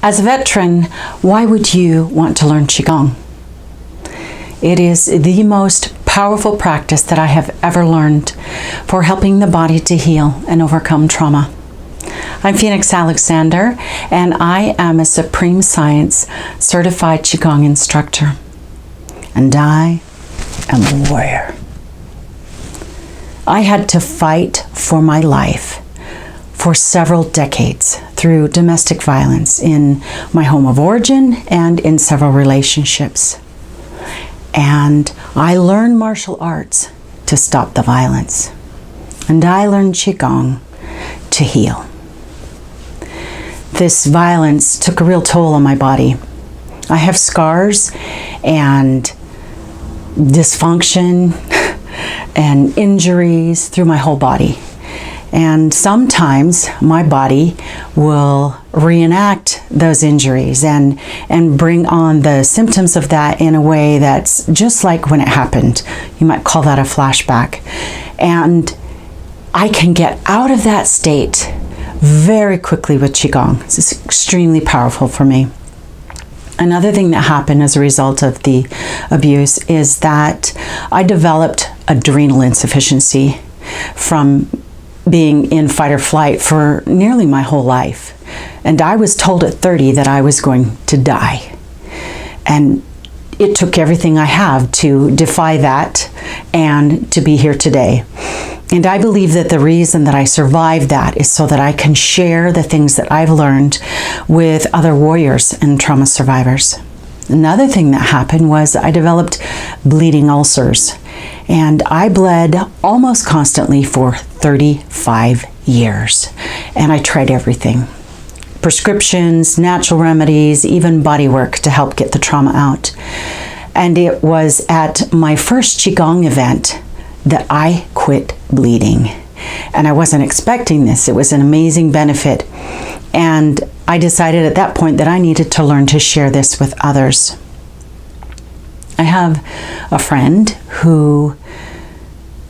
As a veteran, why would you want to learn Qigong? It is the most powerful practice that I have ever learned for helping the body to heal and overcome trauma. I'm Phoenix Alexander, and I am a Supreme Science Certified Qigong instructor. And I am a warrior. I had to fight for my life for several decades through domestic violence in my home of origin and in several relationships. And I learned martial arts to stop the violence. And I learned Qigong to heal. This violence took a real toll on my body. I have scars and dysfunction and injuries through my whole body. And sometimes my body will reenact those injuries and bring on the symptoms of that in a way that's just like when it happened. You might call that a flashback. And I can get out of that state very quickly with Qigong. It's extremely powerful for me. Another thing that happened as a result of the abuse is that I developed adrenal insufficiency from being in fight or flight for nearly my whole life. And I was told at 30 that I was going to die. And it took everything I have to defy that and to be here today. And I believe that the reason that I survived that is so that I can share the things that I've learned with other warriors and trauma survivors. Another thing that happened was I developed bleeding ulcers, and I bled almost constantly for 35 years. And I tried everything. Prescriptions, natural remedies, even body work to help get the trauma out. And it was at my first Qigong event that I quit bleeding. And I wasn't expecting this. It was an amazing benefit. And I decided at that point that I needed to learn to share this with others. I have a friend who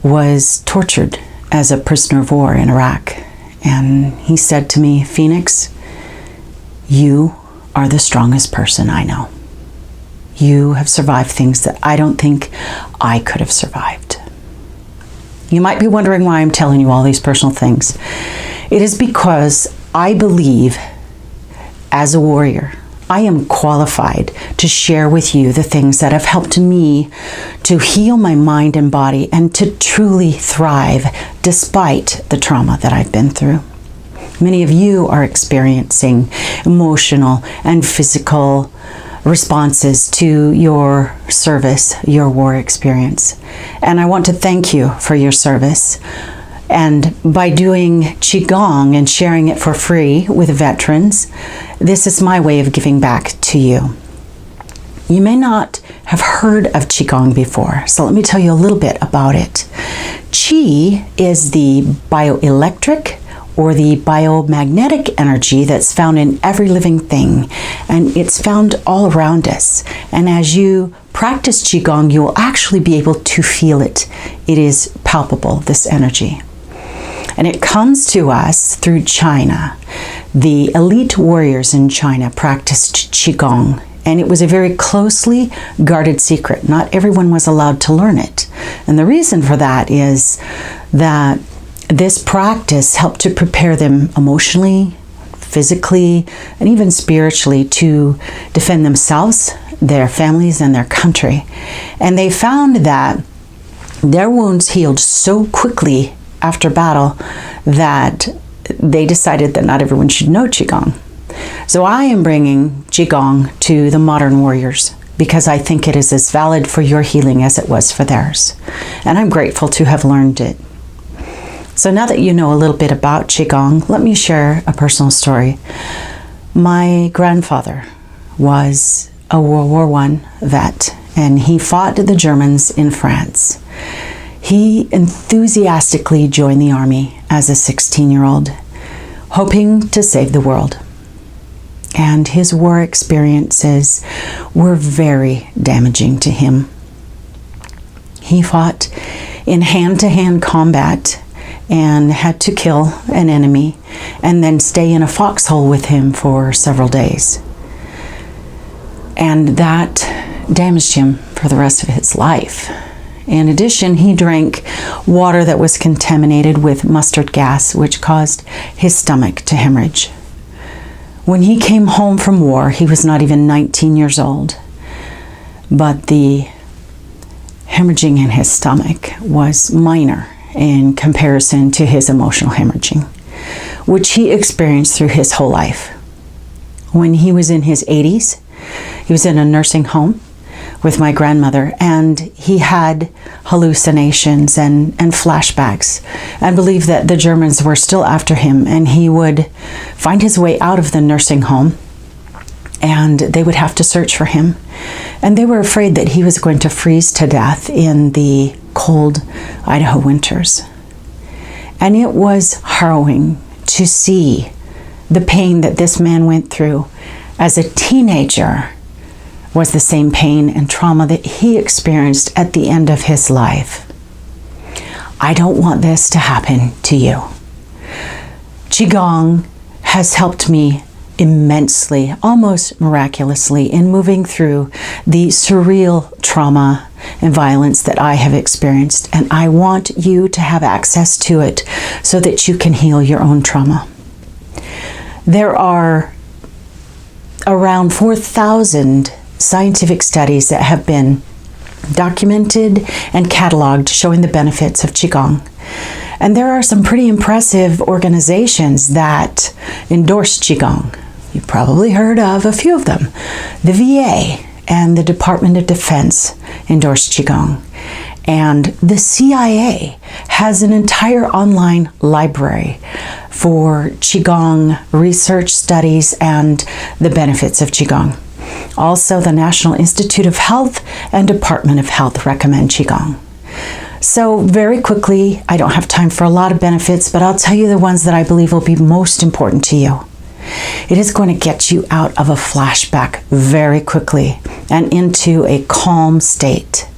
was tortured as a prisoner of war in Iraq. And he said to me, "Phoenix, you are the strongest person I know. You have survived things that I don't think I could have survived." You might be wondering why I'm telling you all these personal things. It is because I believe, as a warrior, I am qualified to share with you the things that have helped me to heal my mind and body and to truly thrive despite the trauma that I've been through. Many of you are experiencing emotional and physical responses to your service, your war experience. And I want to thank you for your service. And by doing Qigong and sharing it for free with veterans, this is my way of giving back to you. You may not have heard of Qigong before, so let me tell you a little bit about it. Qi is the bioelectric or the biomagnetic energy that's found in every living thing, and it's found all around us. And as you practice Qigong, you will actually be able to feel it. It is palpable, this energy. And it comes to us through China. The elite warriors in China practiced Qigong, and it was a very closely guarded secret. Not everyone was allowed to learn it. And the reason for that is that this practice helped to prepare them emotionally, physically, and even spiritually to defend themselves, their families, and their country. And they found that their wounds healed so quickly after battle that they decided that not everyone should know Qigong. So I am bringing Qigong to the modern warriors because I think it is as valid for your healing as it was for theirs. And I'm grateful to have learned it. So now that you know a little bit about Qigong, let me share a personal story. My grandfather was a World War I vet, and he fought the Germans in France. He enthusiastically joined the army as a 16-year-old, hoping to save the world. And his war experiences were very damaging to him. He fought in hand-to-hand combat and had to kill an enemy and then stay in a foxhole with him for several days. And that damaged him for the rest of his life. In addition, he drank water that was contaminated with mustard gas, which caused his stomach to hemorrhage. When he came home from war, he was not even 19 years old, but the hemorrhaging in his stomach was minor in comparison to his emotional hemorrhaging, which he experienced through his whole life. When he was in his 80s, he was in a nursing home with my grandmother, and he had hallucinations and flashbacks, and believed that the Germans were still after him, and he would find his way out of the nursing home, and they would have to search for him. And they were afraid that he was going to freeze to death in the cold Idaho winters. And it was harrowing to see the pain that this man went through as a teenager was the same pain and trauma that he experienced at the end of his life. I don't want this to happen to you. Qigong has helped me immensely, almost miraculously, in moving through the surreal trauma and violence that I have experienced, and I want you to have access to it so that you can heal your own trauma. There are around 4,000 scientific studies that have been documented and cataloged showing the benefits of Qigong. And there are some pretty impressive organizations that endorse Qigong. You've probably heard of a few of them. The VA and the Department of Defense endorse Qigong. And the CIA has an entire online library for Qigong research studies and the benefits of Qigong. Also, the National Institute of Health and Department of Health recommend Qigong. So very quickly, I don't have time for a lot of benefits, but I'll tell you the ones that I believe will be most important to you. It is going to get you out of a flashback very quickly and into a calm state.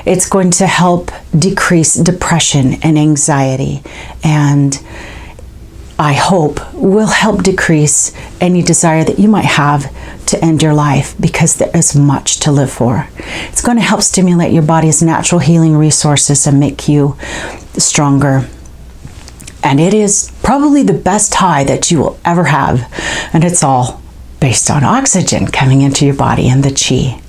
It's going to help decrease depression and anxiety, and I hope will help decrease any desire that you might have to end your life, because there is much to live for. It's going to help stimulate your body's natural healing resources and make you stronger. And it is probably the best high that you will ever have. And it's all based on oxygen coming into your body and the Qi.